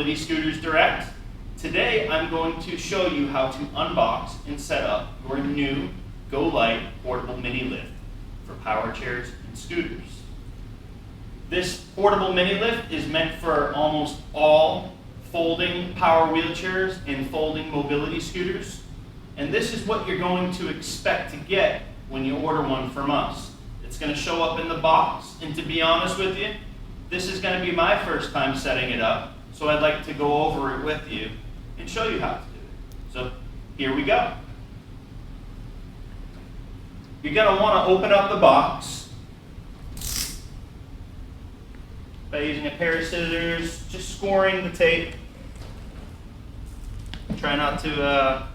Mobility Scooters Direct. Today I'm going to show you how to unbox and set up your new Go Lite portable mini lift for power chairs and scooters. This portable mini lift is meant for almost all folding power wheelchairs and folding mobility scooters. And this is what you're going to expect to get when you order one from us. It's going to show up in the box, and to be honest with you, this is going to be my first time setting it up, so I'd like to go over it with you and show you how to do it. So here we go. You're going to want to open up the box by using a pair of scissors, just scoring the tape. Try not to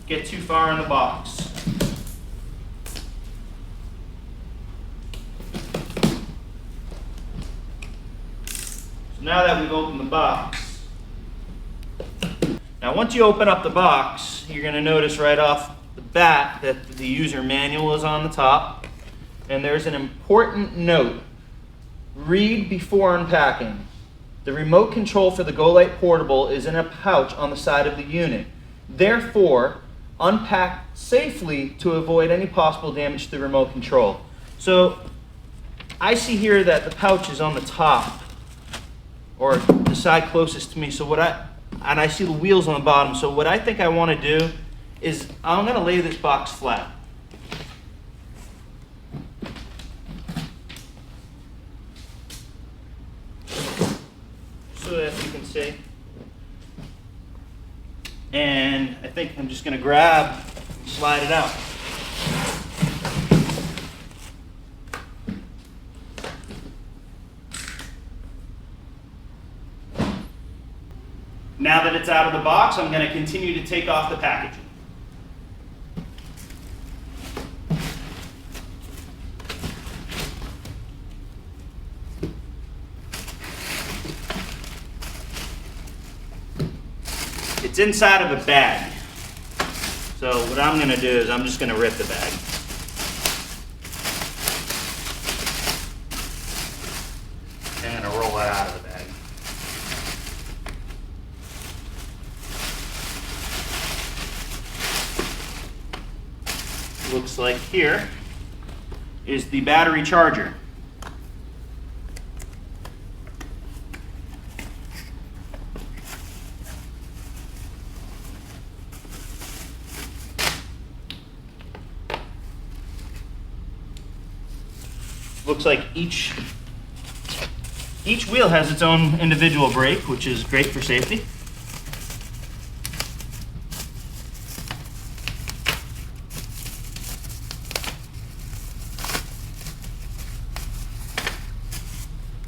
get too far in the box. So now that we've opened the box, now once you open up the box, you're going to notice right off the bat that the user manual is on the top, and there's an important note. Read before unpacking. The remote control for the Go Lite Portable is in a pouch on the side of the unit. Therefore, unpack safely to avoid any possible damage to the remote control. So I see here that the pouch is on the top, or the side closest to me. So and I see the wheels on the bottom. So what I think I want to do is I'm going to lay this box flat. So that you can see. And I think I'm just going to grab and slide it out. Now that it's out of the box, I'm going to continue to take off the packaging. It's inside of a bag. So what I'm going to do is I'm just going to rip the bag. I'm going to roll it out of the bag. Looks like here is the battery charger. Looks like each wheel has its own individual brake, which is great for safety.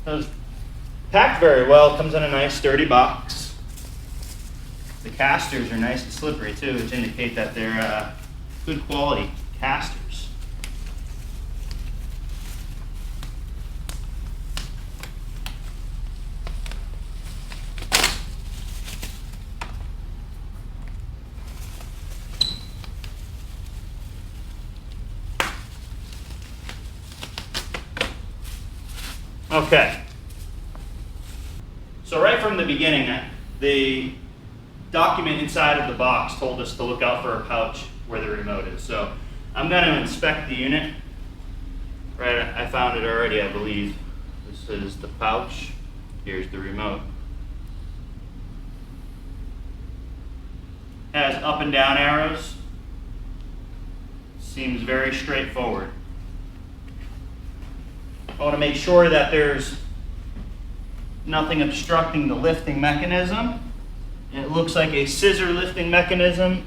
It's packed very well. It comes in a nice sturdy box. The casters are nice and slippery too, which indicate that they're good quality casters. Okay, so right from the beginning, the document inside of the box told us to look out for a pouch where the remote is. So I'm going to inspect the unit. Right, I found it already, I believe. This is the pouch. Here's the remote. Has up and down arrows. Seems very straightforward. I want to make sure that there's nothing obstructing the lifting mechanism. It looks like a scissor lifting mechanism.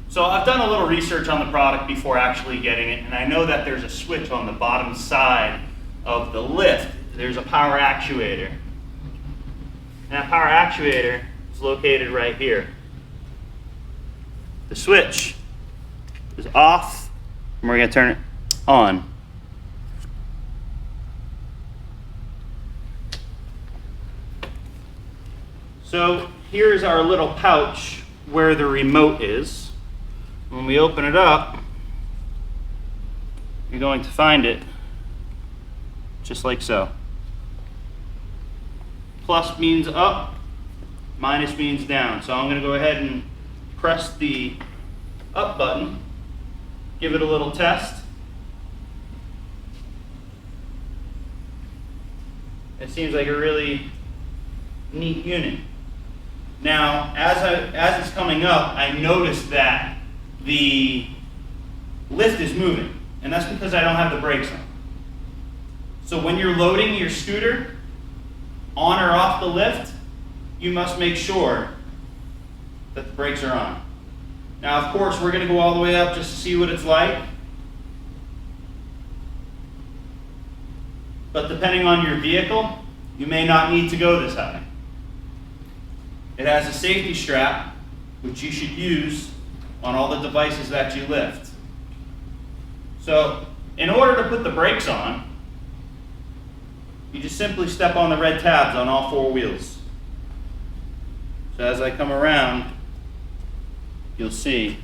So I've done a little research on the product before actually getting it, and I know that there's a switch on the bottom side of the lift. There's a power actuator. And that power actuator is located right here. The switch is off, and we're going to turn it on. So here's our little pouch where the remote is. When we open it up, you're going to find it just like so. Plus means up, minus means down. So I'm going to go ahead and press the up button, give it a little test. It seems like a really neat unit. Now, as it's coming up, I noticed that the lift is moving, and that's because I don't have the brakes on. So when you're loading your scooter on or off the lift, you must make sure that the brakes are on. Now, of course, we're going to go all the way up just to see what it's like. But depending on your vehicle, you may not need to go this high. It has a safety strap, which you should use on all the devices that you lift. So, in order to put the brakes on, you just simply step on the red tabs on all four wheels. So as I come around, you'll see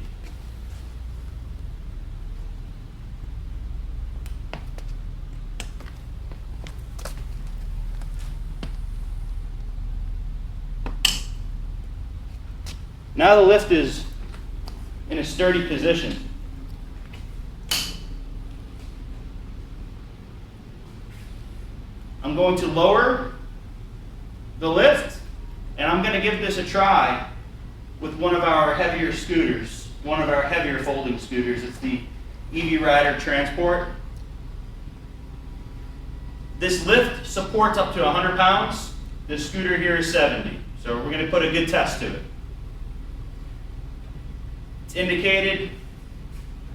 now the lift is in a sturdy position. I'm going to lower the lift, and I'm going to give this a try with one of our heavier scooters, one of our heavier folding scooters. It's the EV Rider Transport. This lift supports up to 100 pounds. This scooter here is 70. So we're going to put a good test to it. It's indicated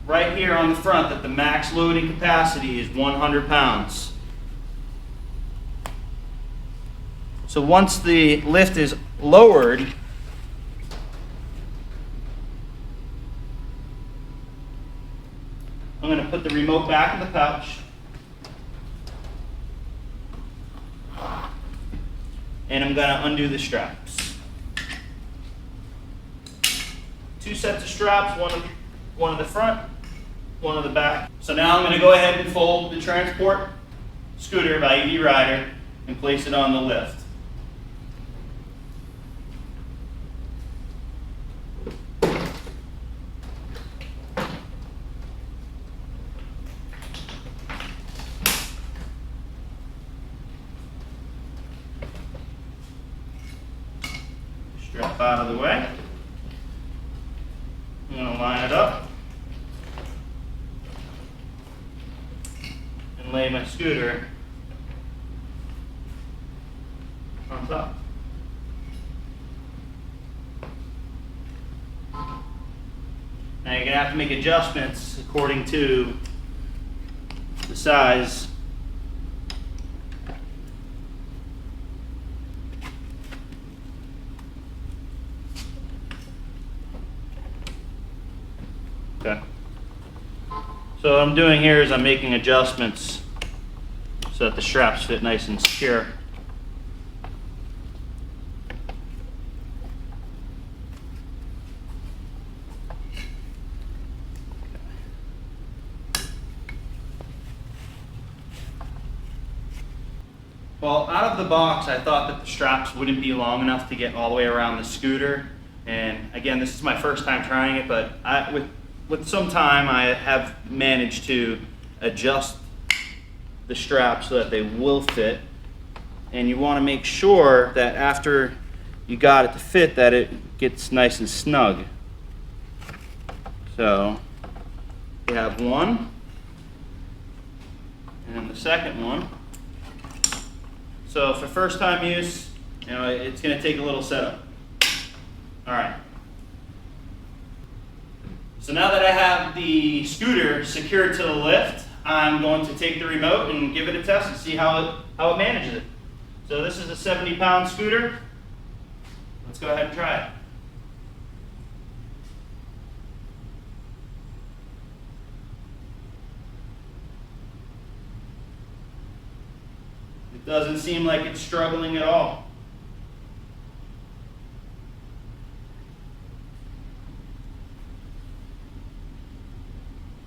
right here on the front that the max loading capacity is 100 pounds. So once the lift is lowered, I'm going to put the remote back in the pouch. And I'm going to undo the straps. 2 sets of straps, one in the front, one in the back. So now I'm going to go ahead and fold the Transport scooter by EV Rider and place it on the lift. Strap out of the way. I'm going to line it up and lay my scooter on top. Now you're going to have to make adjustments according to the size . Okay. So what I'm doing here is I'm making adjustments so that the straps fit nice and secure. Well, out of the box, I thought that the straps wouldn't be long enough to get all the way around the scooter. And again, this is my first time trying it, but with some time, I have managed to adjust the straps so that they will fit. And you want to make sure that after you got it to fit, that it gets nice and snug. So we have one, and then the second one. So for first time use, it's going to take a little setup. All right. So now that I have the scooter secured to the lift, I'm going to take the remote and give it a test and see how it manages it. So this is a 70-pound scooter. Let's go ahead and try it. It doesn't seem like it's struggling at all.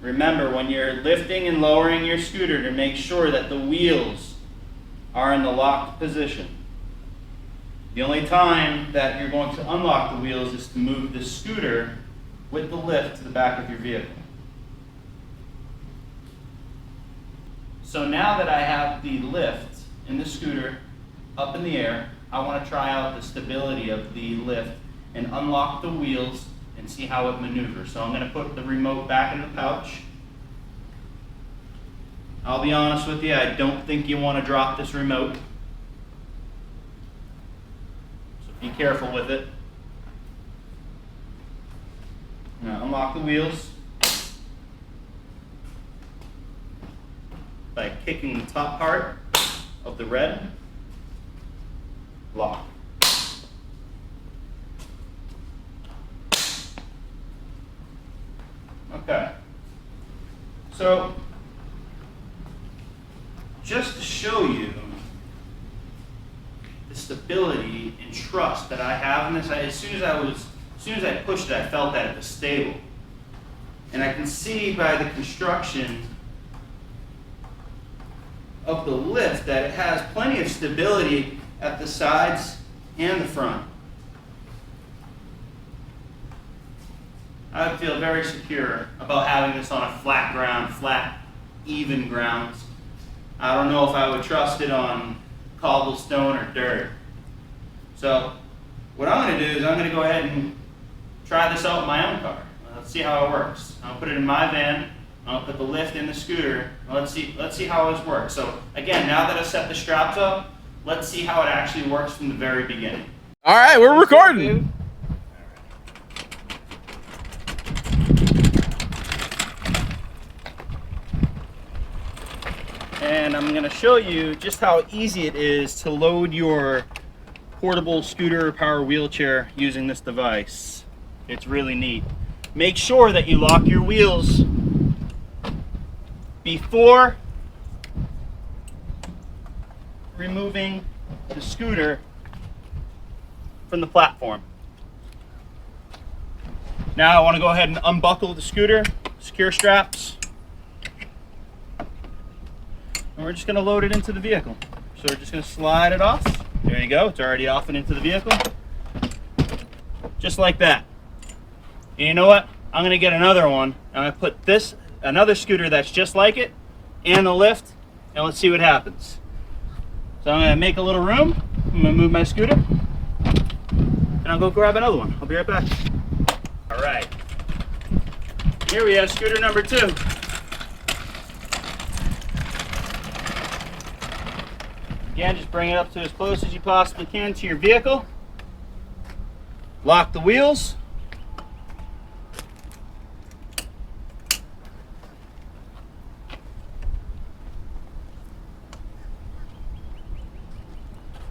Remember, when you're lifting and lowering your scooter, to make sure that the wheels are in the locked position. The only time that you're going to unlock the wheels is to move the scooter with the lift to the back of your vehicle. So now that I have the lift in the scooter up in the air, I want to try out the stability of the lift and unlock the wheels and see how it maneuvers. So I'm going to put the remote back in the pouch. I'll be honest with you, I don't think you want to drop this remote. So be careful with it. Now unlock the wheels by kicking the top part of the red lock. Okay. So just to show you the stability and trust that I have in this, as soon as I pushed it, I felt that it was stable. And I can see by the construction of the lift that it has plenty of stability at the sides and the front. I feel very secure about having this on a flat ground, flat, even grounds. I don't know if I would trust it on cobblestone or dirt. So what I'm going to do is I'm going to go ahead and try this out in my own car. Let's see how it works. I'll put it in my van. I'll put the lift in the scooter. Let's see how this works. So again, now that I've set the straps up, let's see how it actually works from the very beginning. All right, we're recording. And I'm going to show you just how easy it is to load your portable scooter power wheelchair using this device. It's really neat. Make sure that you lock your wheels before removing the scooter from the platform. Now I want to go ahead and unbuckle the scooter, secure straps. And we're just going to load it into the vehicle. So we're just going to slide it off. There you go. It's already off and into the vehicle. Just like that. And you know what? I'm going to get another one. I'm going to put another scooter that's just like it, and the lift, and let's see what happens. So I'm going to make a little room. I'm going to move my scooter, and I'll go grab another one. I'll be right back. All right. Here we have scooter number 2. Again, just bring it up to as close as you possibly can to your vehicle. Lock the wheels.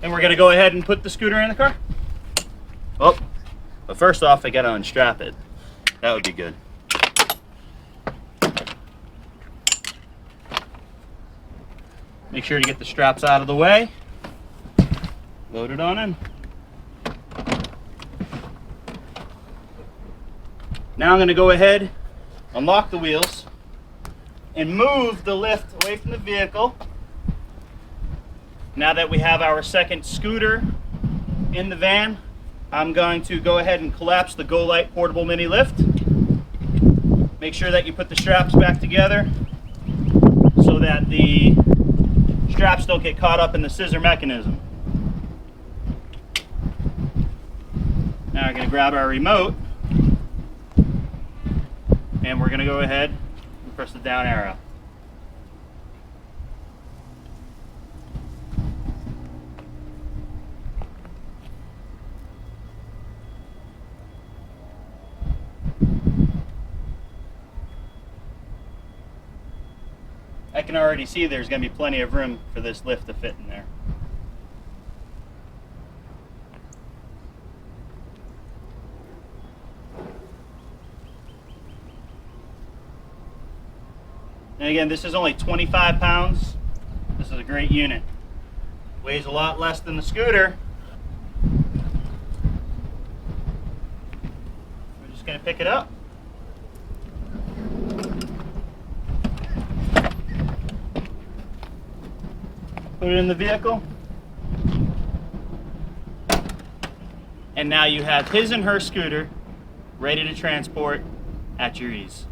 And we're going to go ahead and put the scooter in the car. Oh, but first off, I got to unstrap it. That would be good. Make sure to get the straps out of the way. Load it on in. Now I'm going to go ahead, unlock the wheels, and move the lift away from the vehicle. Now that we have our second scooter in the van, I'm going to go ahead and collapse the Lite portable mini lift. Make sure that you put the straps back together so that the straps don't get caught up in the scissor mechanism. Now we're going to grab our remote, and we're going to go ahead and press the down arrow. I can already see there's going to be plenty of room for this lift to fit in there. And again, this is only 25 pounds. This is a great unit. Weighs a lot less than the scooter. We're just going to pick it up. Put it in the vehicle. and now you have his and her scooter ready to transport at your ease.